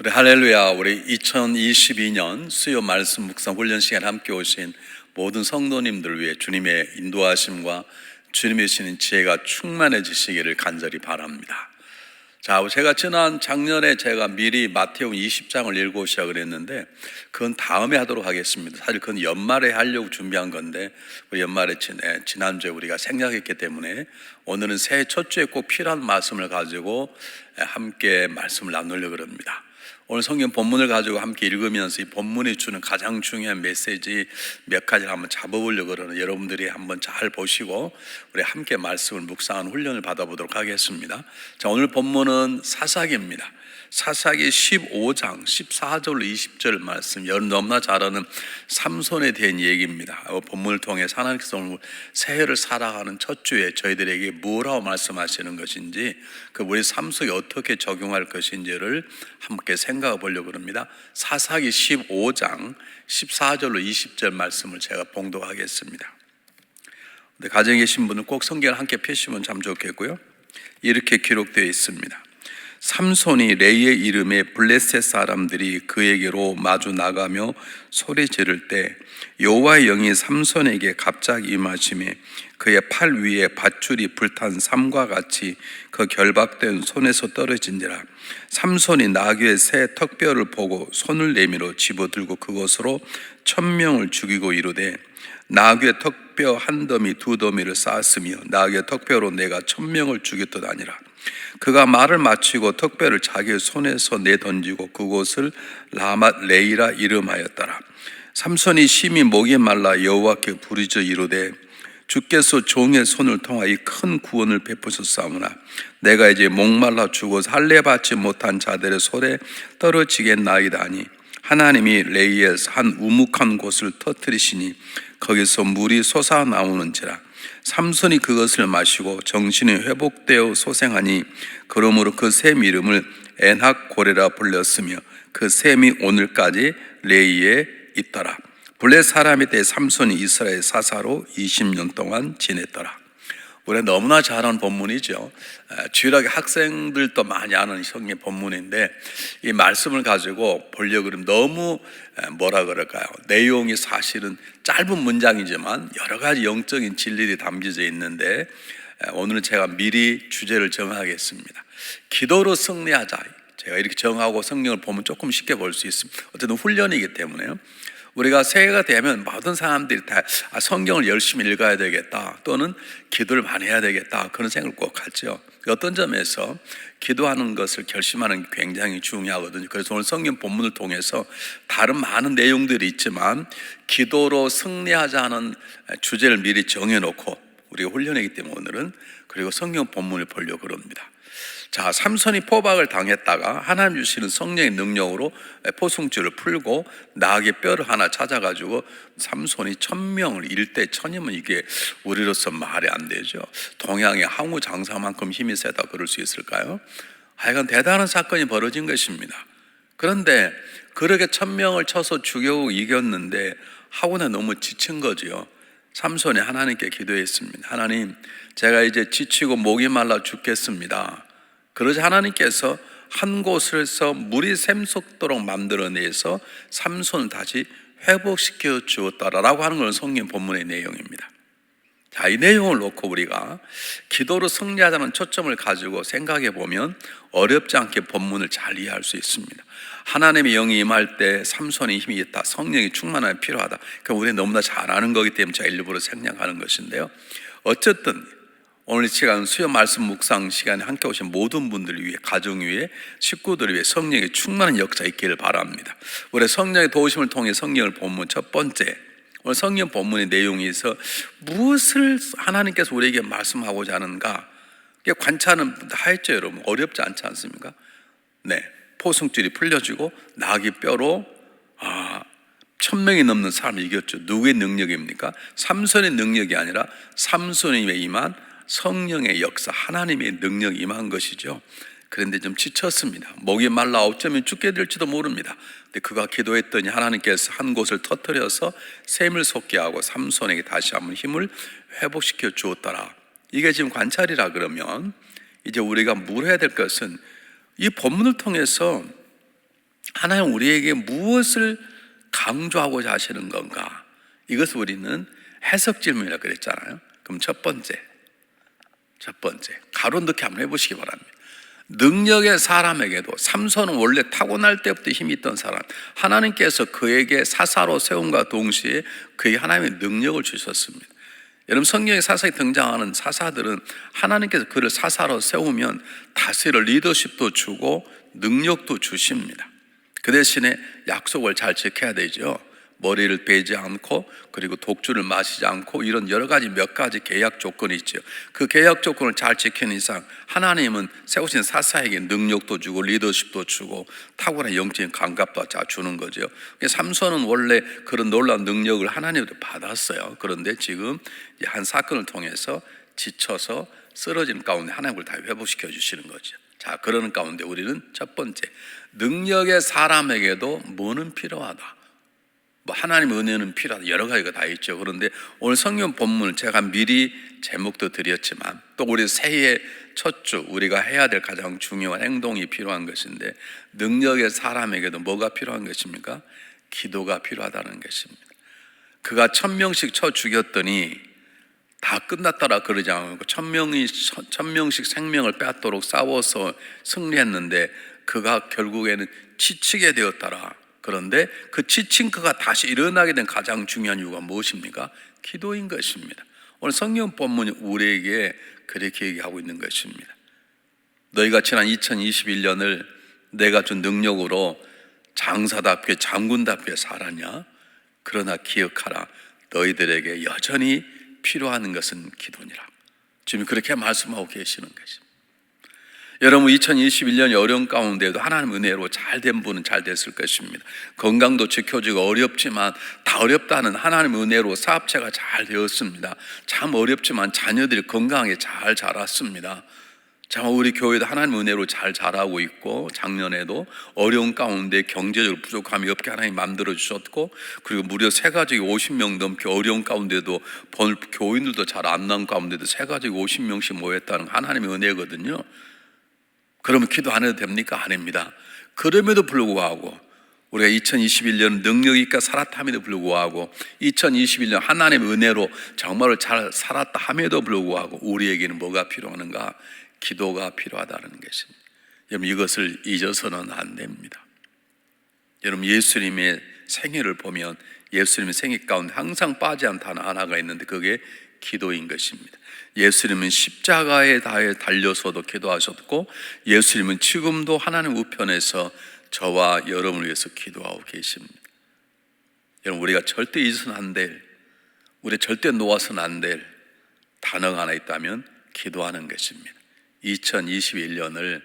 우리 할렐루야, 우리 2022년 수요 말씀 묵상 훈련 시간 함께 오신 모든 성도님들 위해 주님의 인도하심과 주님의 주시는 지혜가 충만해지시기를 간절히 바랍니다. 자, 제가 작년에 제가 미리 마태복음 20장을 읽어오시라 그랬는데 그건 다음에 하도록 하겠습니다. 사실 그건 연말에 하려고 준비한 건데 우리 연말에 지난주에 우리가 생략했기 때문에 오늘은 새해 첫 주에 꼭 필요한 말씀을 가지고 함께 말씀을 나누려고 합니다. 오늘 성경 본문을 가지고 함께 읽으면서 이 본문이 주는 가장 중요한 메시지 몇 가지를 한번 잡아보려고 그러는 여러분들이 한번 잘 보시고 우리 함께 말씀을 묵상하는 훈련을 받아보도록 하겠습니다. 자, 오늘 본문은 사사기입니다. 사사기 15장 14절로 20절 말씀, 여러분 너무나 잘 아는 삼손에 대한 얘기입니다. 본문을 통해 하나님께서 오늘 새해를 살아가는 첫 주에 저희들에게 뭐라고 말씀하시는 것인지, 그 우리 삶 속에 어떻게 적용할 것인지를 함께 생각해 보려고 합니다. 사사기 15장 14절로 20절 말씀을 제가 봉독하겠습니다. 가정에 계신 분은 꼭 성경을 함께 펴시면 참 좋겠고요. 이렇게 기록되어 있습니다. 삼손이 레이의 이름에 블레셋 사람들이 그에게로 마주 나가며 소리 지를 때 여호와의 영이 삼손에게 갑자기 임하시매 그의 팔 위에 밧줄이 불탄 삼과 같이 그 결박된 손에서 떨어진지라. 삼손이 나귀의 새 턱뼈를 보고 손을 내밀어 집어들고 그것으로 1000명을 죽이고 이르되 나귀의 턱뼈 한 더미 두 더미를 쌓았으며 나귀의 턱뼈로 내가 1000명을 죽였듯 아니라. 그가 말을 마치고 턱뼈를 자기의 손에서 내던지고 그곳을 라맛 레이라 이름하였더라. 삼손이 심히 목이 말라 여호와께 부르짖어 이르되 주께서 종의 손을 통하여 큰 구원을 베푸셨사오나 내가 이제 목말라 죽어서 할례 받지 못한 자들의 손에 떨어지겠나이다 하니 하나님이 레이에서 한 우묵한 곳을 터뜨리시니 거기서 물이 솟아나오는지라. 삼손이 그것을 마시고 정신이 회복되어 소생하니 그러므로 그 샘 이름을 엔학고레라 불렸으며 그 샘이 오늘까지 레이에 있더라. 블레 사람이 때 삼손이 이스라엘 사사로 20년 동안 지냈더라. 우리가 너무나 잘 아는 본문이죠. 주일학교 학생들도 많이 아는 성경 본문인데 이 말씀을 가지고 보려고 그러면 너무 뭐라 그럴까요? 내용이 사실은 짧은 문장이지만 여러 가지 영적인 진리들이 담겨져 있는데 오늘은 제가 미리 주제를 정하겠습니다. 기도로 승리하자. 제가 이렇게 정하고 성경을 보면 조금 쉽게 볼 수 있습니다. 어쨌든 훈련이기 때문에요. 우리가 새해가 되면 모든 사람들이 다 성경을 열심히 읽어야 되겠다 또는 기도를 많이 해야 되겠다 그런 생각을 꼭 하죠. 어떤 점에서 기도하는 것을 결심하는 게 굉장히 중요하거든요. 그래서 오늘 성경 본문을 통해서 다른 많은 내용들이 있지만 기도로 승리하자는 주제를 미리 정해놓고 우리가 훈련이기 때문에 오늘은 그리고 성경 본문을 보려고 합니다. 자, 삼손이 포박을 당했다가 하나님 주시는 성령의 능력으로 포승줄을 풀고 나귀 뼈를 하나 찾아가지고 삼손이 1000명을 1대 1000이면 이게 우리로서 말이 안 되죠. 동양의 항우 장사만큼 힘이 세다 그럴 수 있을까요? 하여간 대단한 사건이 벌어진 것입니다. 그런데 그렇게 1000명을 쳐서 죽여고 이겼는데 하고는 너무 지친 거지요. 삼손이 하나님께 기도했습니다. 하나님, 제가 이제 지치고 목이 말라 죽겠습니다. 그러자 하나님께서 한 곳에서 물이 샘솟도록 만들어내서 삼손을 다시 회복시켜 주었다라고 하는 건 성경 본문의 내용입니다. 자, 이 내용을 놓고 우리가 기도로 승리하자는 초점을 가지고 생각해 보면 어렵지 않게 본문을 잘 이해할 수 있습니다. 하나님의 영이 임할 때 삼손의 힘이 있다, 성령이 충만함이 필요하다. 그럼 우리는 너무나 잘 아는 거기 때문에 제가 일부러 생략하는 것인데요. 어쨌든 오늘 이 시간 수요 말씀 묵상 시간에 함께 오신 모든 분들을 위해, 가정 위해, 식구들을 위해 성령의 충만한 역사 있기를 바랍니다. 우리 성령의 도우심을 통해 성경을 보면 첫 번째, 오늘 성경 본문의 내용에서 무엇을 하나님께서 우리에게 말씀하고자 하는가 관찰은 하였죠. 여러분 어렵지 않지 않습니까? 네, 포승줄이 풀려지고 나귀 뼈로 1000명이 넘는 사람을 이겼죠. 누구의 능력입니까? 삼손의 능력이 아니라 삼손에 임한 성령의 역사, 하나님의 능력이 임한 것이죠. 그런데 좀 지쳤습니다. 목이 말라 어쩌면 죽게 될지도 모릅니다. 근데 그가 기도했더니 하나님께서 한 곳을 터뜨려서 샘을 솟게 하고 삼손에게 다시 한번 힘을 회복시켜 주었더라. 이게 지금 관찰이라 그러면 이제 우리가 뭘 해야 될 것은 이 본문을 통해서 하나님 우리에게 무엇을 강조하고자 하시는 건가? 이것을 우리는 해석 질문이라고 그랬잖아요. 그럼 첫 번째 가로 넣기 한번 해보시기 바랍니다. 능력의 사람에게도, 삼손은 원래 타고날 때부터 힘이 있던 사람, 하나님께서 그에게 사사로 세움과 동시에 그에게 하나님의 능력을 주셨습니다. 여러분, 성경에 사사에 등장하는 사사들은 하나님께서 그를 사사로 세우면 다스릴 리더십도 주고 능력도 주십니다. 그 대신에 약속을 잘 지켜야 되죠. 머리를 베지 않고, 그리고 독주를 마시지 않고, 이런 여러 가지 몇 가지 계약 조건이 있죠. 그 계약 조건을 잘 지키는 이상 하나님은 세우신 사사에게 능력도 주고 리더십도 주고 탁월한 영적인 감각도 다 주는 거죠. 삼손은 원래 그런 놀라운 능력을 하나님으로부터 받았어요. 그런데 지금 한 사건을 통해서 지쳐서 쓰러지는 가운데 하나님을 다 회복시켜 주시는 거죠. 자, 그러는 가운데 우리는 첫 번째, 능력의 사람에게도 뭐는 필요하다. 하나님의 은혜는 필요하다. 여러 가지가 다 있죠. 그런데 오늘 성경 본문을 제가 미리 제목도 드렸지만, 또 우리 새해 첫 주 우리가 해야 될 가장 중요한 행동이 필요한 것인데, 능력의 사람에게도 뭐가 필요한 것입니까? 기도가 필요하다는 것입니다. 그가 1000명씩 쳐 죽였더니 다 끝났더라 그러지 않고 1000명씩 생명을 빼앗도록 싸워서 승리했는데 그가 결국에는 지치게 되었더라. 그런데 그 지친 그가 다시 일어나게 된 가장 중요한 이유가 무엇입니까? 기도인 것입니다. 오늘 성경 본문이 우리에게 그렇게 얘기하고 있는 것입니다. 너희가 지난 2021년을 내가 준 능력으로 장사답게 장군답게 살았냐? 그러나 기억하라, 너희들에게 여전히 필요한 것은 기도니라. 지금 그렇게 말씀하고 계시는 것입니다. 여러분, 2021년이 어려운 가운데도 하나님 은혜로 잘 된 분은 잘 됐을 것입니다. 건강도 지켜지고 어렵지만 다 어렵다는 하나님 은혜로 사업체가 잘 되었습니다. 참 어렵지만 자녀들이 건강하게 잘 자랐습니다. 참 우리 교회도 하나님 은혜로 잘 자라고 있고, 작년에도 어려운 가운데 경제적으로 부족함이 없게 하나님 만들어 주셨고, 그리고 무려 새 가족이 50명 넘게 어려운 가운데도 교인들도 잘 안 나온 가운데도 새 가족이 50명씩 모였다는 하나님의 은혜거든요. 그러면 기도 안 해도 됩니까? 아닙니다. 그럼에도 불구하고 우리가 2021년 능력 있게 살았다 함에도 불구하고 2021년 하나님의 은혜로 정말로 잘 살았다 함에도 불구하고 우리에게는 뭐가 필요한가? 기도가 필요하다는 것입니다. 여러분, 이것을 잊어서는 안 됩니다. 여러분, 예수님의 생애를 보면 예수님의 생애 가운데 항상 빠지 않는 단어 하나가 있는데 그게 기도인 것입니다. 예수님은 십자가에 달려서도 기도하셨고, 예수님은 지금도 하나님 우편에서 저와 여러분을 위해서 기도하고 계십니다. 여러분, 우리가 절대 잊어서는 안 될, 우리 절대 놓아서는 안 될 단어가 하나 있다면 기도하는 것입니다. 2021년을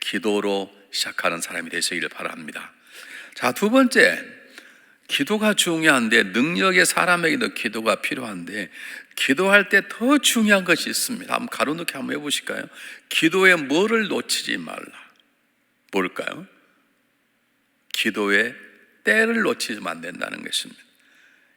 기도로 시작하는 사람이 되시기를 바랍니다. 자, 두 번째, 기도가 중요한데 능력의 사람에게도 기도가 필요한데 기도할 때 더 중요한 것이 있습니다. 한번 가로놓기 한번 해보실까요? 기도에 뭐를 놓치지 말라. 뭘까요? 기도에 때를 놓치면 안 된다는 것입니다.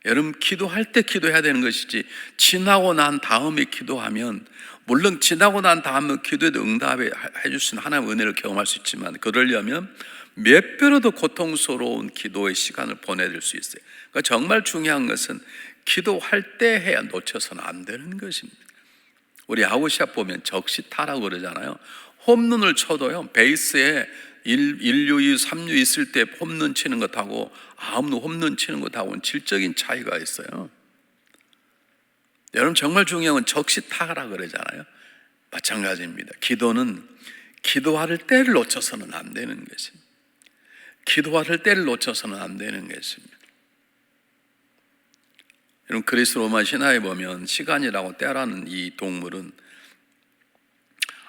여러분, 기도할 때 기도해야 되는 것이지 지나고 난 다음에 기도하면, 물론 지나고 난 다음에 기도에도 응답해 주신 하나님의 은혜를 경험할 수 있지만 그러려면 몇 배로 더 고통스러운 기도의 시간을 보내줄 수 있어요. 그러니까 정말 중요한 것은 기도할 때 해야 놓쳐서는 안 되는 것입니다. 우리 야구시합 보면 적시타라고 그러잖아요. 홈런을 쳐도요, 베이스에 1, 2, 3루 있을 때 홈런 치는 것하고 아무도 홈런 치는 것하고는 질적인 차이가 있어요. 여러분, 정말 중요한 건 적시타라고 그러잖아요. 마찬가지입니다. 기도는 기도할 때를 놓쳐서는 안 되는 것입니다. 기도할 때를 놓쳐서는 안 되는 것입니다. 여러분, 그리스 로마 신화에 보면 시간이라고 때라는 이 동물은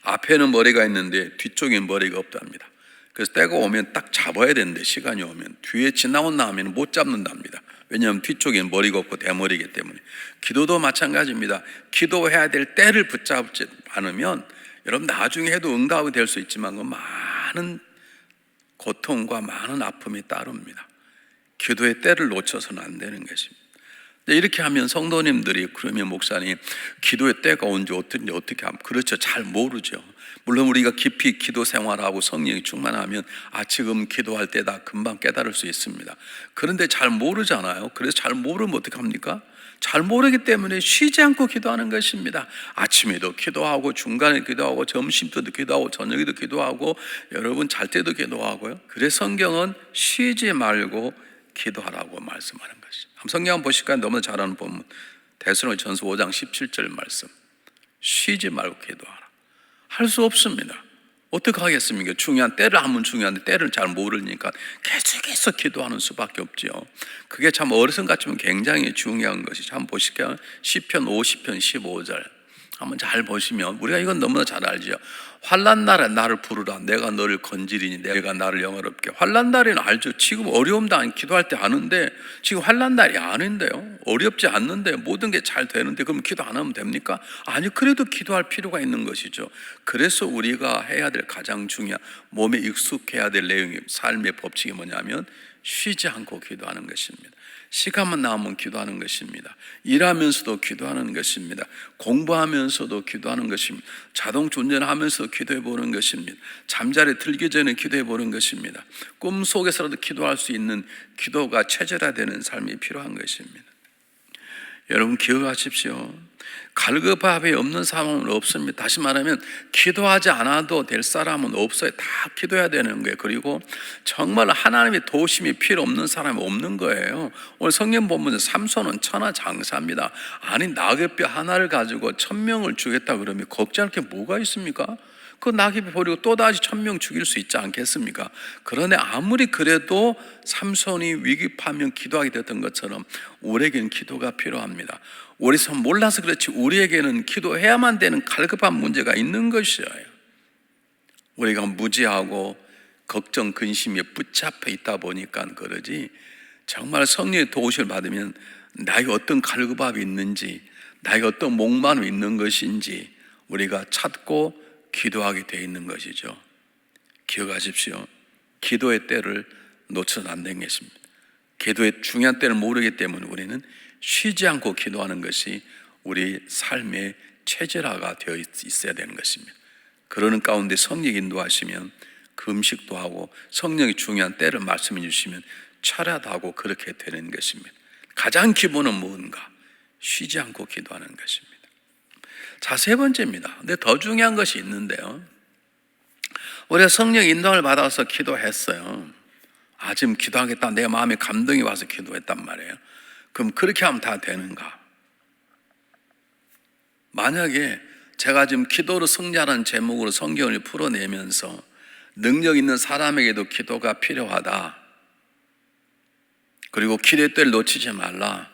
앞에는 머리가 있는데 뒤쪽에는 머리가 없답니다. 그래서 때가 오면 딱 잡아야 되는데 시간이 오면 뒤에 지나고 나면 못 잡는답니다. 왜냐하면 뒤쪽에는 머리가 없고 대머리이기 때문에. 기도도 마찬가지입니다. 기도해야 될 때를 붙잡지 않으면 여러분 나중에 해도 응답이 될 수 있지만 그 많은 고통과 많은 아픔이 따릅니다. 기도의 때를 놓쳐서는 안 되는 것입니다. 이렇게 하면 성도님들이, 그러면 목사님 기도의 때가 언제 어떻게 하면, 그렇죠, 잘 모르죠. 물론 우리가 깊이 기도 생활하고 성령이 충만하면 지금 기도할 때다 금방 깨달을 수 있습니다. 그런데 잘 모르잖아요. 그래서 잘 모르면 어떡합니까? 잘 모르기 때문에 쉬지 않고 기도하는 것입니다. 아침에도 기도하고 중간에 기도하고 점심때도 기도하고 저녁에도 기도하고 여러분 잘 때도 기도하고요. 그래서 성경은 쉬지 말고 기도하라고 말씀하는 것이죠. 성경 한번 보실까요? 너무 잘 아는 본문 데살로니가전서 5장 17절 말씀. 쉬지 말고 기도하라. 할 수 없습니다. 어떻게 하겠습니까? 중요한 때를 하면 중요한데 때를 잘 모르니까 계속해서 기도하는 수밖에 없죠. 그게 참 어르신 같으면 굉장히 중요한 것이죠. 한번 보실까요? 시편 50편 15절 한번 잘 보시면 우리가 이건 너무나 잘 알죠. 환난 날에 나를 부르라. 내가 너를 건지리니 내가 나를 영화롭게. 환난 날에는 알죠. 지금 어려움도 기도할 때 아는데 지금 환난 날이 아닌데요. 어렵지 않는데 모든 게 잘 되는데 그럼 기도 안 하면 됩니까? 아니, 그래도 기도할 필요가 있는 것이죠. 그래서 우리가 해야 될 가장 중요한 몸에 익숙해야 될 내용이 삶의 법칙이 뭐냐면 쉬지 않고 기도하는 것입니다. 시간만 나오면 기도하는 것입니다. 일하면서도 기도하는 것입니다. 공부하면서도 기도하는 것입니다. 자동차 운전하면서도 기도해 보는 것입니다. 잠자리에 들기 전에 기도해 보는 것입니다. 꿈속에서라도 기도할 수 있는 기도가 체질화되는 삶이 필요한 것입니다. 여러분 기억하십시오. 갈급함이 없는 사람은 없습니다. 다시 말하면 기도하지 않아도 될 사람은 없어요. 다 기도해야 되는 거예요. 그리고 정말 하나님의 도우심이 필요 없는 사람이 없는 거예요. 오늘 성경 본문에 삼손은 천하장사입니다. 아니 낙엽뼈 하나를 가지고 1000명을 죽였다 그러면 걱정할 게 뭐가 있습니까? 그 낙엽이 버리고 또다시 1000명 죽일 수 있지 않겠습니까? 그러나 아무리 그래도 삼손이 위급하면 기도하게 됐던 것처럼 우리에게는 기도가 필요합니다. 우리서 몰라서 그렇지 우리에게는 기도해야만 되는 갈급한 문제가 있는 것이에요. 우리가 무지하고 걱정, 근심에 붙잡혀 있다 보니까 그러지 정말 성령의 도우심을 받으면 나에게 어떤 갈급함이 있는지 나에게 어떤 목마름이 있는 것인지 우리가 찾고 기도하게 되어 있는 것이죠. 기억하십시오. 기도의 때를 놓쳐서는 안 되는 것입니다. 기도의 중요한 때를 모르기 때문에 우리는 쉬지 않고 기도하는 것이 우리 삶의 체질화가 되어 있어야 되는 것입니다. 그러는 가운데 성령이 인도하시면 금식도 하고 성령이 중요한 때를 말씀해 주시면 철야하고 그렇게 되는 것입니다. 가장 기본은 뭔가? 쉬지 않고 기도하는 것입니다. 자, 세 번째입니다. 근데 더 중요한 것이 있는데요. 우리가 성령 인도를 받아서 기도했어요. 지금 기도하겠다. 내 마음에 감동이 와서 기도했단 말이에요. 그럼 그렇게 하면 다 되는가? 만약에 제가 지금 기도로 승리하라는 제목으로 성경을 풀어내면서 능력 있는 사람에게도 기도가 필요하다. 그리고 기도의 때를 놓치지 말라.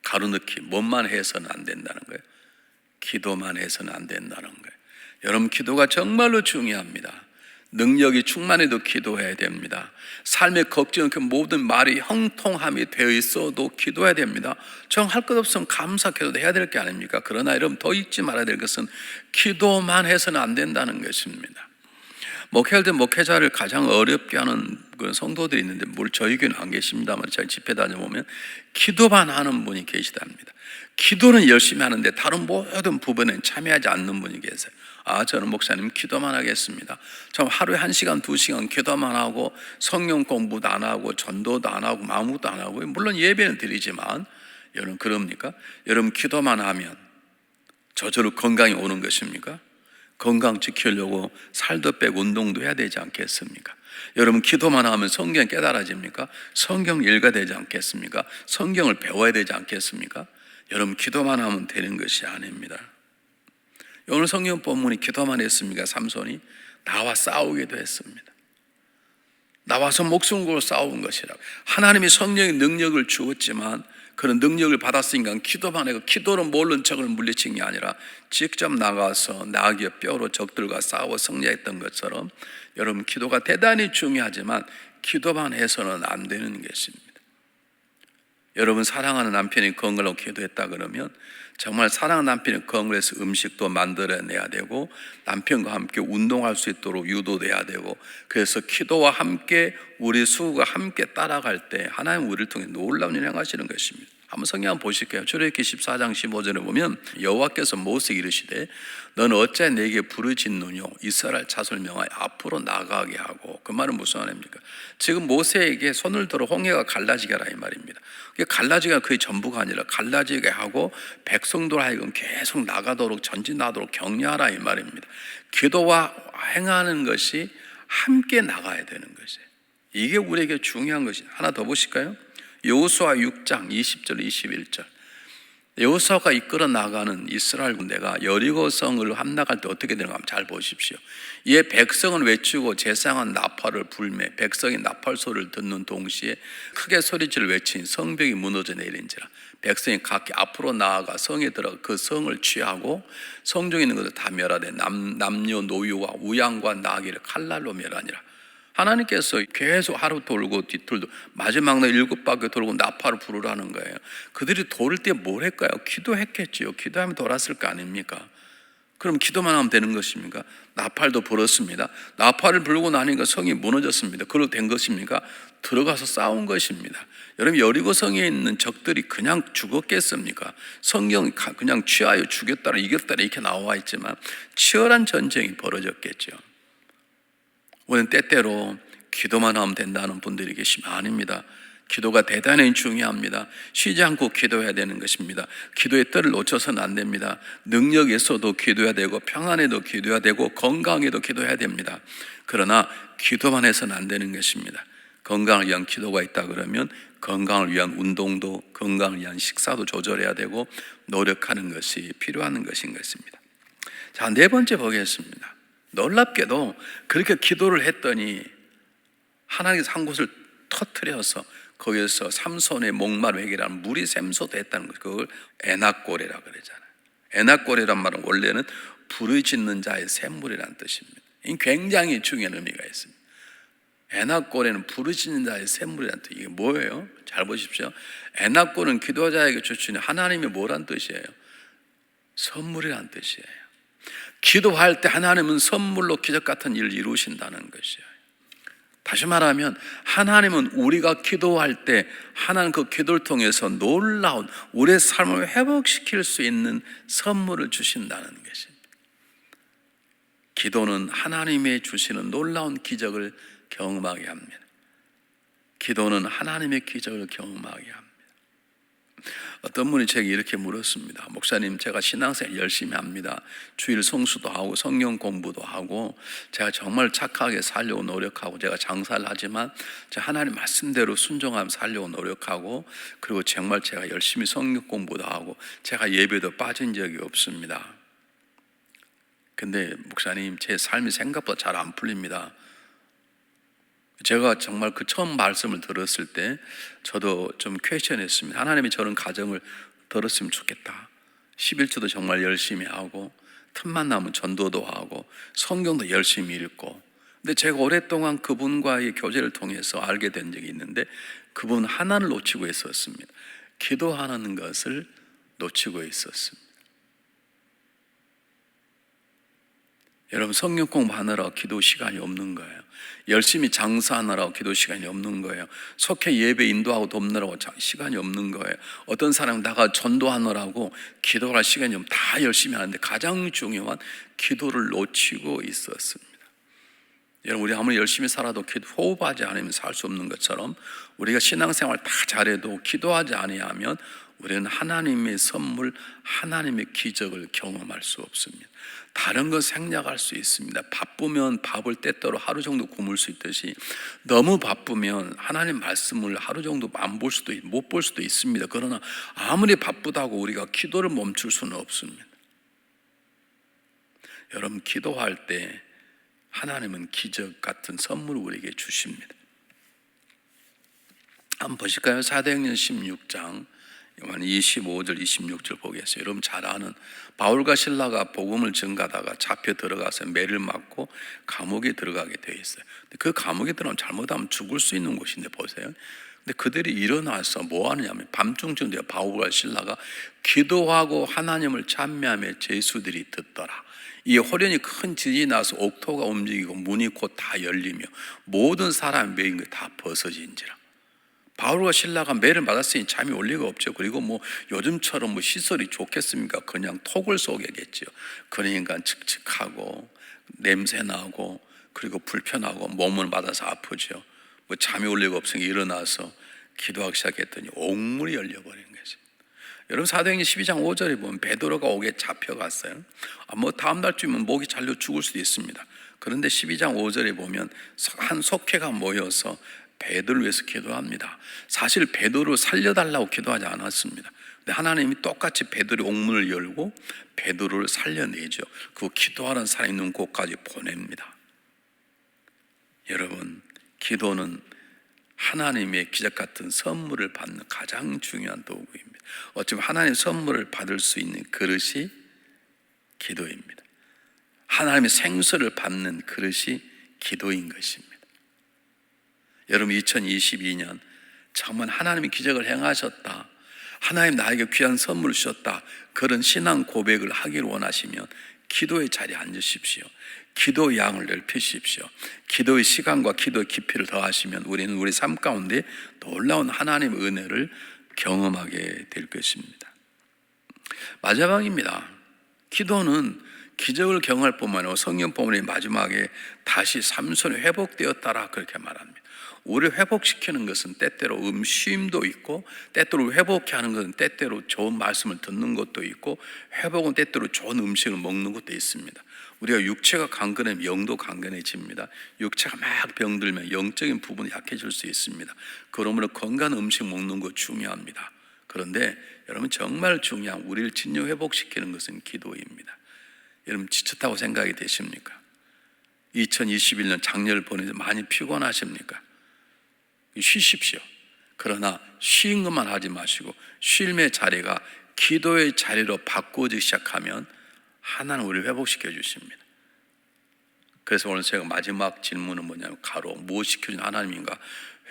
가로넣기, 뭐만 해서는 안 된다는 거예요. 기도만 해서는 안 된다는 거예요. 여러분 기도가 정말로 중요합니다. 능력이 충만해도 기도해야 됩니다. 삶의 걱정, 그 모든 말이 형통함이 되어 있어도 기도해야 됩니다. 정할 것 없으면 감사 기도도 해야 될 게 아닙니까? 그러나 여러분 더 잊지 말아야 될 것은 기도만 해서는 안 된다는 것입니다. 목회할 때 목회자를 가장 어렵게 하는 그런 성도들이 있는데 물론 저희 교회는 안 계십니다만 제가 집회 다녀보면 기도만 하는 분이 계시답니다. 기도는 열심히 하는데 다른 모든 부분에 참여하지 않는 분이 계세요. 저는 목사님 기도만 하겠습니다. 저 하루에 1시간, 2시간 기도만 하고 성경 공부도 안 하고 전도도 안 하고 아무것도 안 하고 물론 예배는 드리지만 여러분 그럽니까? 여러분 기도만 하면 저절로 건강이 오는 것입니까? 건강 지키려고 살도 빼고 운동도 해야 되지 않겠습니까? 여러분 기도만 하면 성경 깨달아집니까? 성경 읽어야 되지 않겠습니까? 성경을 배워야 되지 않겠습니까? 여러분 기도만 하면 되는 것이 아닙니다. 오늘 성경 본문이 기도만 했습니까? 삼손이 나와 싸우기도 했습니다. 나와서 목숨 걸고 싸운 것이라고. 하나님이 성령의 능력을 주었지만 그런 능력을 받았으니까 기도만 해고 기도로 모르는 적을 물리친 게 아니라 직접 나가서 나귀의 뼈로 적들과 싸워 승리했던 것처럼 여러분 기도가 대단히 중요하지만 기도만 해서는 안 되는 것입니다. 여러분 사랑하는 남편이 건강하고 기도했다 그러면 정말 사랑하는 남편이 건강해서 음식도 만들어내야 되고 남편과 함께 운동할 수 있도록 유도돼야 되고 그래서 기도와 함께 우리 수고가 함께 따라갈 때 하나님 우리를 통해 놀라운 일을 행하시는 것입니다. 한번 성경 한번 보실게요. 출애굽기 14장 15절에 보면 여호와께서 모세에게 이르시되 너는 어찌 내게 부르짖느뇨 이스라엘 자손을 명하여 앞으로 나가게 하고. 그 말은 무슨 말입니까? 지금 모세에게 손을 들어 홍해가 갈라지게 하라 이 말입니다. 갈라지가 그의 전부가 아니라 갈라지게 하고 백성들 하여금 계속 나가도록 전진하도록 격려하라 이 말입니다. 기도와 행하는 것이 함께 나가야 되는 것이에요. 이게 우리에게 중요한 것이에요. 하나 더 보실까요? 여호수아 6장 20절 21절. 여호수아가 이끌어 나가는 이스라엘 군대가 여리고성을 함락할 때 어떻게 되는가 한번 잘 보십시오. 이에 백성은 외치고 제사장은 나팔을 불매 백성이 나팔 소리를 듣는 동시에 크게 소리질을 외친 성벽이 무너져 내린지라. 백성이 각기 앞으로 나아가 성에 들어가 그 성을 취하고 성중에 있는 것을 다 멸하되 남녀 노유와 우양과 나귀를 칼날로 멸하니라. 하나님께서 계속 하루 돌고 뒤틀도 마지막 날 7바퀴 돌고 나팔을 부르라는 거예요. 그들이 돌을 때 뭘 할까요? 기도했겠지요. 기도하면 돌았을 거 아닙니까? 그럼 기도만 하면 되는 것입니까? 나팔도 불었습니다. 나팔을 불고 나니까 성이 무너졌습니다. 그걸로 된 것입니까? 들어가서 싸운 것입니다. 여러분 여리고성에 있는 적들이 그냥 죽었겠습니까? 성경 그냥 취하여 죽였다라 이겼다라 이렇게 나와 있지만 치열한 전쟁이 벌어졌겠죠. 우리는 때때로 기도만 하면 된다는 분들이 계시면 아닙니다. 기도가 대단히 중요합니다. 쉬지 않고 기도해야 되는 것입니다. 기도의 뜰을 놓쳐서는 안 됩니다. 능력에서도 기도해야 되고 평안에도 기도해야 되고 건강에도 기도해야 됩니다. 그러나 기도만 해서는 안 되는 것입니다. 건강을 위한 기도가 있다 그러면 건강을 위한 운동도 건강을 위한 식사도 조절해야 되고 노력하는 것이 필요한 것인 것입니다. 자, 네 번째 보겠습니다. 놀랍게도 그렇게 기도를 했더니 하나님께서 한 곳을 터뜨려서 거기에서 삼손의 목마름 해결하는 물이 샘솟도 했다는 것. 그걸 에낙고레라 그러잖아요. 에낙고레란 말은 원래는 부르짖는 자의 샘물이라는 뜻입니다. 이 굉장히 중요한 의미가 있습니다. 에낙고레는 부르짖는 자의 샘물이라는 뜻. 이게 뭐예요? 잘 보십시오. 에낙고는 기도자에게 주시는 하나님이 뭐란 뜻이에요? 선물이란 뜻이에요. 기도할 때 하나님은 선물로 기적 같은 일을 이루신다는 것이에요. 다시 말하면 하나님은 우리가 기도할 때 하나님 그 기도를 통해서 놀라운 우리의 삶을 회복시킬 수 있는 선물을 주신다는 것입니다. 기도는 하나님이 주시는 놀라운 기적을 경험하게 합니다. 기도는 하나님의 기적을 경험하게 합니다. 어떤 분이 제게 이렇게 물었습니다. 목사님, 제가 신앙생활 열심히 합니다. 주일 성수도 하고 성경 공부도 하고 제가 정말 착하게 살려고 노력하고 제가 장사를 하지만 제가 하나님 말씀대로 순종하며 살려고 노력하고 그리고 정말 제가 열심히 성경 공부도 하고 제가 예배도 빠진 적이 없습니다. 근데 목사님, 제 삶이 생각보다 잘 안 풀립니다. 제가 정말 그 처음 말씀을 들었을 때 저도 좀 퀘스천했습니다. 하나님이 저런 가정을 들었으면 좋겠다. 11조도 정말 열심히 하고 틈만 나면 전도도 하고 성경도 열심히 읽고. 근데 제가 오랫동안 그분과의 교제를 통해서 알게 된 적이 있는데 그분 하나를 놓치고 있었습니다. 기도하는 것을 놓치고 있었습니다. 여러분, 성경 공부하느라 기도 시간이 없는 거예요. 열심히 장사하느라고 기도 시간이 없는 거예요. 속해 예배 인도하고 돕느라고 시간이 없는 거예요. 어떤 사람은 나가 전도하느라고 기도할 시간이 없으면 다 열심히 하는데 가장 중요한 기도를 놓치고 있었습니다. 여러분, 우리 아무리 열심히 살아도 호흡하지 않으면 살 수 없는 것처럼 우리가 신앙생활 다 잘해도 기도하지 아니하면 우리는 하나님의 선물, 하나님의 기적을 경험할 수 없습니다. 다른 건 생략할 수 있습니다. 바쁘면 밥을 때때로 하루 정도 굶을 수 있듯이 너무 바쁘면 하나님 말씀을 하루 정도 안 볼 수도 못 볼 수도 있습니다. 그러나 아무리 바쁘다고 우리가 기도를 멈출 수는 없습니다. 여러분, 기도할 때 하나님은 기적 같은 선물을 우리에게 주십니다. 한번 보실까요? 사도행전 16장 25절 26절 보겠어요. 여러분 잘 아는 바울과 실라가 복음을 전가다가 잡혀 들어가서 매를 맞고 감옥에 들어가게 되어 있어요. 그 감옥에 들어가면 잘못하면 죽을 수 있는 곳인데 보세요. 근데 그들이 일어나서 뭐 하느냐면 밤중쯤 되어 바울과 실라가 기도하고 하나님을 찬미하며 제수들이 듣더라. 이 호련히 큰 지진이 나서 옥토가 움직이고 문이 곧 다 열리며 모든 사람이 매인 것 다 벗어진지라. 바울과 신라가 매를 맞았으니 잠이 올 리가 없죠. 그리고 뭐 요즘처럼 뭐 시설이 좋겠습니까? 그냥 톡을 쏘겠죠. 그러니까 칙칙하고 냄새 나고 그리고 불편하고 몸을 맞아서 아프죠. 뭐 잠이 올 리가 없으니 일어나서 기도하기 시작했더니 옥문이 열려버린 거죠. 여러분 사도행전 12장 5절에 보면 베드로가 옥에 잡혀갔어요. 뭐 다음 달쯤이면 목이 잘려 죽을 수도 있습니다. 그런데 12장 5절에 보면 한 속회가 모여서 베드로를 위해서 기도합니다. 사실 베드로를 살려달라고 기도하지 않았습니다. 근데 하나님이 똑같이 베드로의 옥문을 열고 베드로를 살려내죠. 그 기도하는 사람이 있는 곳까지 보냅니다. 여러분, 기도는 하나님의 기적 같은 선물을 받는 가장 중요한 도구입니다. 어쩌면 하나님의 선물을 받을 수 있는 그릇이 기도입니다. 하나님의 생수를 받는 그릇이 기도인 것입니다. 여러분 2022년 정말 하나님이 기적을 행하셨다, 하나님 나에게 귀한 선물을 주셨다, 그런 신앙 고백을 하기를 원하시면 기도의 자리에 앉으십시오. 기도의 양을 넓히십시오. 기도의 시간과 기도의 깊이를 더하시면 우리는 우리 삶 가운데 놀라운 하나님의 은혜를 경험하게 될 것입니다. 마지막입니다. 기도는 기적을 경험할 뿐만 아니라 성경 본문의 마지막에 다시 삼손이 회복되었다라 그렇게 말합니다. 우리를 회복시키는 것은 때때로 쉼도 있고, 때때로 회복케 하는 것은 때때로 좋은 말씀을 듣는 것도 있고, 회복은 때때로 좋은 음식을 먹는 것도 있습니다. 우리가 육체가 강건하면 영도 강건해집니다. 육체가 막 병들면 영적인 부분이 약해질 수 있습니다. 그러므로 건강한 음식 먹는 거 중요합니다. 그런데 여러분 정말 중요한 우리를 진정 회복시키는 것은 기도입니다. 여러분 지쳤다고 생각이 되십니까? 2021년 작년을 보내서 많이 피곤하십니까? 쉬십시오. 그러나 쉬는 것만 하지 마시고 쉼의 자리가 기도의 자리로 바꾸어지기 시작하면 하나는 우리를 회복시켜 주십니다. 그래서 오늘 제가 마지막 질문은 뭐냐면 가로 무엇 시켜준 하나님인가?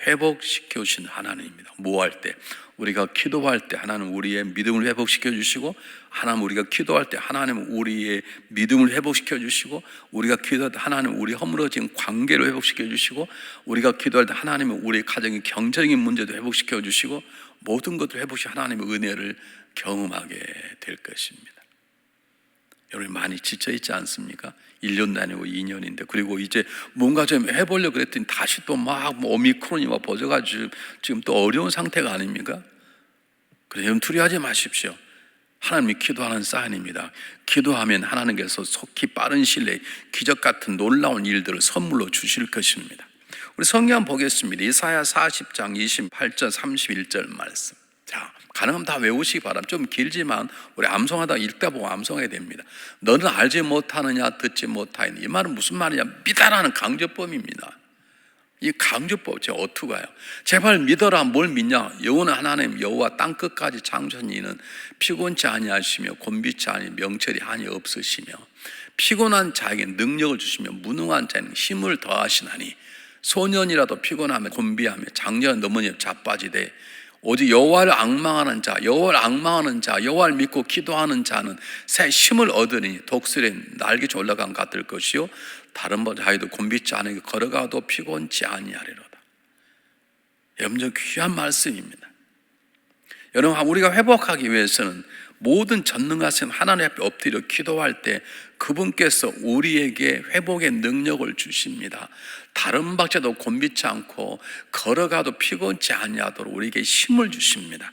회복시켜 주신 하나님입니다. 뭐 할 때? 우리가 기도할 때 하나님 우리의 믿음을 회복시켜 주시고, 하나님 우리가 기도할 때 하나님 우리의 믿음을 회복시켜 주시고, 우리가 기도할 때 하나님 우리 허물어진 관계를 회복시켜 주시고, 우리가 기도할 때 하나님은 우리 가정의 경제적인 문제도 회복시켜 주시고, 모든 것을 회복시 하나님의 은혜를 경험하게 될 것입니다. 여러분 많이 지쳐있지 않습니까? 1년도 아니고 2년인데, 그리고 이제 뭔가 좀 해보려고 그랬더니 다시 또 막 오미크론이 막 퍼져가지고 지금 또 어려운 상태가 아닙니까? 그래서 여러분 두려워하지 마십시오. 하나님이 기도하는 사인입니다. 기도하면 하나님께서 속히 빠른 시일 내에 기적 같은 놀라운 일들을 선물로 주실 것입니다. 우리 성경 보겠습니다. 이사야 40장 28절 31절 말씀. 자, 가능하면 다 외우시기 바랍니다. 좀 길지만 우리 암송하다 읽다 보고 암송해야 됩니다. 너는 알지 못하느냐 듣지 못하느냐. 이 말은 무슨 말이냐? 믿어라는 강조법입니다. 이 강조법 제가 어투가요. 제발 믿어라. 뭘 믿냐? 영원한 하나님 여호와 땅끝까지 창조하신 이는 피곤치 아니하시며 곤비치 아니 명철이 한이 없으시며 피곤한 자에게 능력을 주시며 무능한 자에게 힘을 더하시나니 소년이라도 피곤하며 곤비하며 장년은 넘어져 자빠지되 오직 여호와를 앙망하는 자, 여호와를 믿고 기도하는 자는 새 힘을 얻으니 독수리의 날개에 올라간 것 같을 것이요 다른 자에도 곤비치 않으니 걸어가도 피곤치 아니하리로다. 여러분 귀한 말씀입니다. 여러분 우리가 회복하기 위해서는 모든 전능하신 하나님 앞에 엎드려 기도할 때 그분께서 우리에게 회복의 능력을 주십니다. 다른 박자도 곤비치 않고 걸어가도 피곤치 아니하도록 우리에게 힘을 주십니다.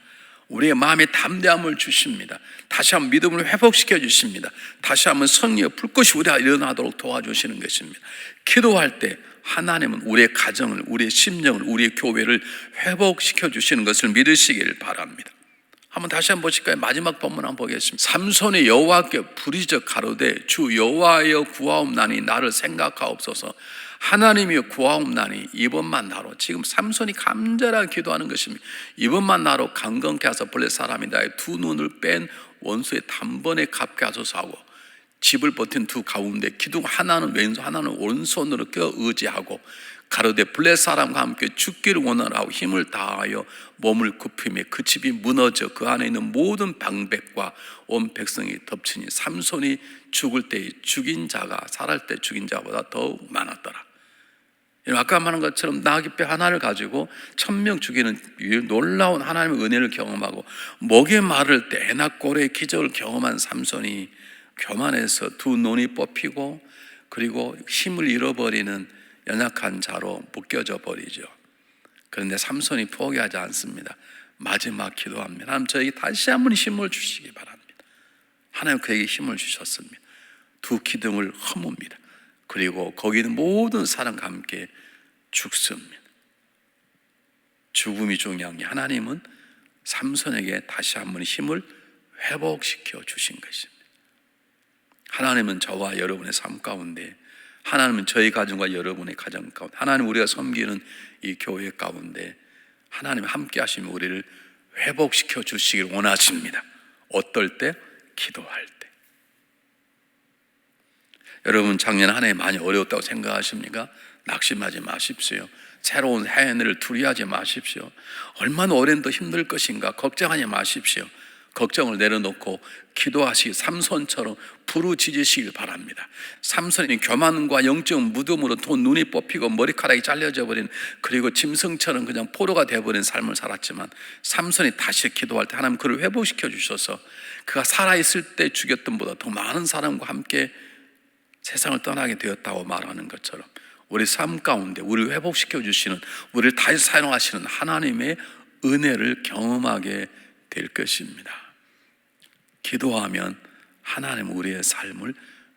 우리의 마음에 담대함을 주십니다. 다시 한번 믿음을 회복시켜 주십니다. 다시 한번 성령의 불꽃이 우리가 일어나도록 도와주시는 것입니다. 기도할 때 하나님은 우리의 가정을, 우리의 심령을, 우리의 교회를 회복시켜 주시는 것을 믿으시기를 바랍니다. 한번 다시 한번 보실까요? 마지막 본문 한번 보겠습니다. 삼손이 여호와께 부르짖어 가로되 주 여호와여 구하옵나니 나를 생각하옵소서. 하나님이 구하옵나니 이번만 나로. 지금 삼손이 간절하게 기도하는 것입니다. 이번만 나로 강건케 하사 블레 사람이 나의 두 눈을 뺀 원수의 단번에 갚게 하소서 하고 집을 버틴 두 가운데 기둥 하나는 왼손 하나는 오른손으로 껴 의지하고 가로되 블레 사람과 함께 죽기를 원하라고 힘을 다하여 몸을 굽히며 그 집이 무너져 그 안에 있는 모든 방백과 온 백성이 덮치니 삼손이 죽을 때 죽인 자가 살할 때 죽인 자보다 더욱 많았더라. 아까 말한 것처럼 나귀뼈 하나를 가지고 1000명 죽이는 놀라운 하나님의 은혜를 경험하고 목에 마를 때 에낙골의 기적을 경험한 삼손이 교만해서 두 눈이 뽑히고 그리고 힘을 잃어버리는 연약한 자로 묶여져 버리죠. 그런데 삼손이 포기하지 않습니다. 마지막 기도합니다. 하나님, 저에게 다시 한번 힘을 주시기 바랍니다. 하나님 그에게 힘을 주셨습니다. 두 기둥을 허뭅니다. 그리고 거기 있는 모든 사람과 함께 죽습니다. 죽음이 중요한 게 하나님은 삼손에게 다시 한번 힘을 회복시켜 주신 것입니다. 하나님은 저와 여러분의 삶 가운데, 하나님은 저희 가정과 여러분의 가정 가운데, 하나님 우리가 섬기는 이 교회 가운데 하나님 함께 하시면 우리를 회복시켜 주시길 원하십니다. 어떨 때? 기도할 때. 여러분 작년 한 해 많이 어려웠다고 생각하십니까? 낙심하지 마십시오. 새로운 해를 두려워하지 마십시오. 얼마나 오랜 더 힘들 것인가 걱정하지 마십시오. 걱정을 내려놓고 기도하시기 삼손처럼 부르짖으시길 바랍니다. 삼손이 교만과 영적 무덤으로 눈이 뽑히고 머리카락이 잘려져 버린, 그리고 짐승처럼 그냥 포로가 되어버린 삶을 살았지만 삼손이 다시 기도할 때 하나님 그를 회복시켜 주셔서 그가 살아있을 때 죽였던 보다 더 많은 사람과 함께 세상을 떠나게 되었다고 말하는 것처럼 우리 삶 가운데 우리를 회복시켜 주시는, 우리를 다시 사용하시는 하나님의 은혜를 경험하게 될 것입니다. 기도하면 하나님 우리의 삶을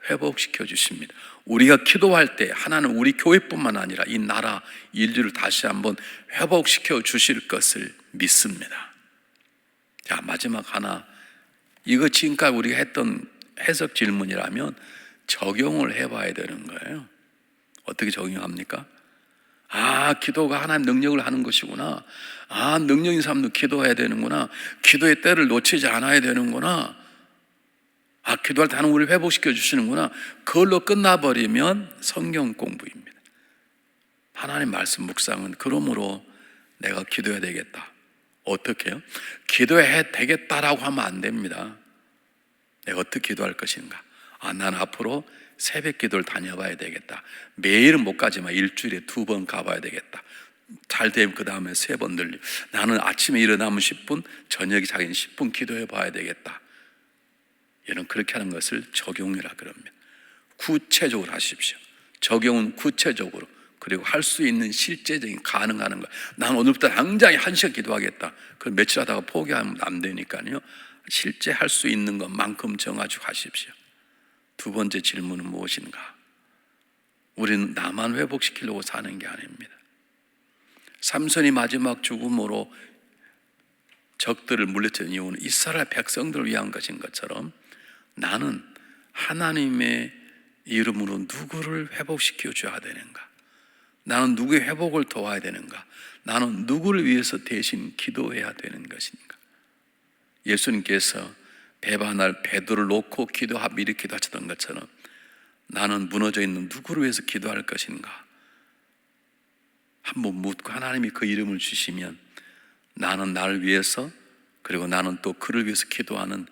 회복시켜 주십니다. 우리가 기도할 때 하나님 우리 교회뿐만 아니라 이 나라 인류를 다시 한번 회복시켜 주실 것을 믿습니다. 자, 마지막 하나, 이거 지금까지 우리가 했던 해석 질문이라면 적용을 해봐야 되는 거예요. 어떻게 적용합니까? 기도가 하나님 능력을 하는 것이구나. 능력 있는 사람도 기도해야 되는구나. 기도의 때를 놓치지 않아야 되는구나. 기도할 때 하나님 우리를 회복시켜 주시는구나. 그걸로 끝나버리면 성경 공부입니다. 하나님 말씀 묵상은 그러므로 내가 기도해야 되겠다. 어떻게 해요? 기도해야 되겠다라고 하면 안 됩니다. 내가 어떻게 기도할 것인가? 난 앞으로 새벽 기도를 다녀봐야 되겠다. 매일은 못 가지만 일주일에 2번 가봐야 되겠다. 잘 되면 그 다음에 3번 늘려. 나는 아침에 일어나면 10분, 저녁에 자기는 10분 기도해 봐야 되겠다. 이런 그렇게 하는 것을 적용이라 그럽니다. 구체적으로 하십시오. 적용은 구체적으로, 그리고 할 수 있는 실제적인 가능한 것. 난 오늘부터 당장 1시간 기도하겠다. 그걸 며칠 하다가 포기하면 안 되니까요. 실제 할 수 있는 것만큼 정하시고 하십시오. 두 번째 질문은 무엇인가? 우리는 나만 회복시키려고 사는 게 아닙니다. 삼손이 마지막 죽음으로 적들을 물리친 이유는 이스라엘 백성들을 위한 것인 것처럼 나는 하나님의 이름으로 누구를 회복시켜 줘야 되는가? 나는 누구의 회복을 도와야 되는가? 나는 누구를 위해서 대신 기도해야 되는 것인가? 예수님께서 배반할 베드로를 놓고 미리 기도하셨던 것처럼 나는 무너져 있는 누구를 위해서 기도할 것인가? 한번 묻고 하나님이 그 이름을 주시면 나는 나를 위해서, 그리고 나는 또 그를 위해서 기도하는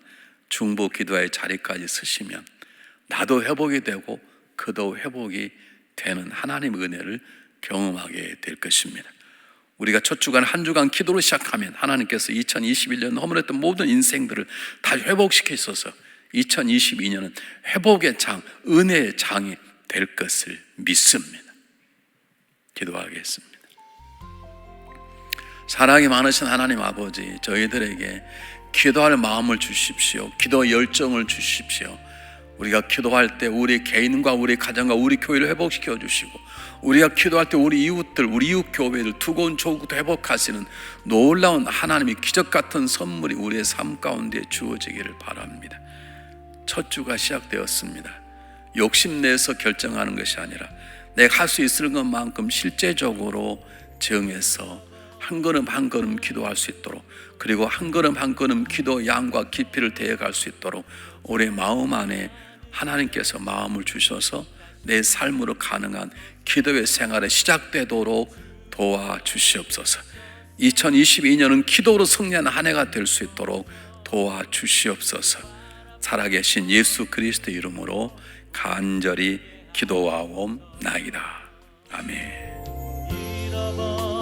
중보 기도의 자리까지 쓰시면 나도 회복이 되고 그도 회복이 되는 하나님의 은혜를 경험하게 될 것입니다. 우리가 첫 주간 한 주간 기도로 시작하면 하나님께서 2021년 허물했던 모든 인생들을 다 회복시켜 있어서 2022년은 회복의 장, 은혜의 장이 될 것을 믿습니다. 기도하겠습니다. 사랑이 많으신 하나님 아버지, 저희들에게 기도할 마음을 주십시오. 기도 열정을 주십시오. 우리가 기도할 때 우리 개인과 우리 가정과 우리 교회를 회복시켜 주시고, 우리가 기도할 때 우리 이웃들, 우리 이웃 교회를 두고온 조국도 회복하시는 놀라운 하나님의 기적 같은 선물이 우리의 삶 가운데 주어지기를 바랍니다. 첫 주가 시작되었습니다. 욕심내서 결정하는 것이 아니라 내가 할 수 있을 것만큼 실제적으로 정해서 한 걸음 한 걸음 기도할 수 있도록, 그리고 한 걸음 한 걸음 기도 양과 깊이를 대해갈 수 있도록 우리의 마음 안에 하나님께서 마음을 주셔서 내 삶으로 가능한 기도의 생활이 시작되도록 도와주시옵소서. 2022년은 기도로 승리하는 한 해가 될 수 있도록 도와주시옵소서. 살아계신 예수 그리스도 이름으로 간절히 기도하옵나이다. 아멘. 잡아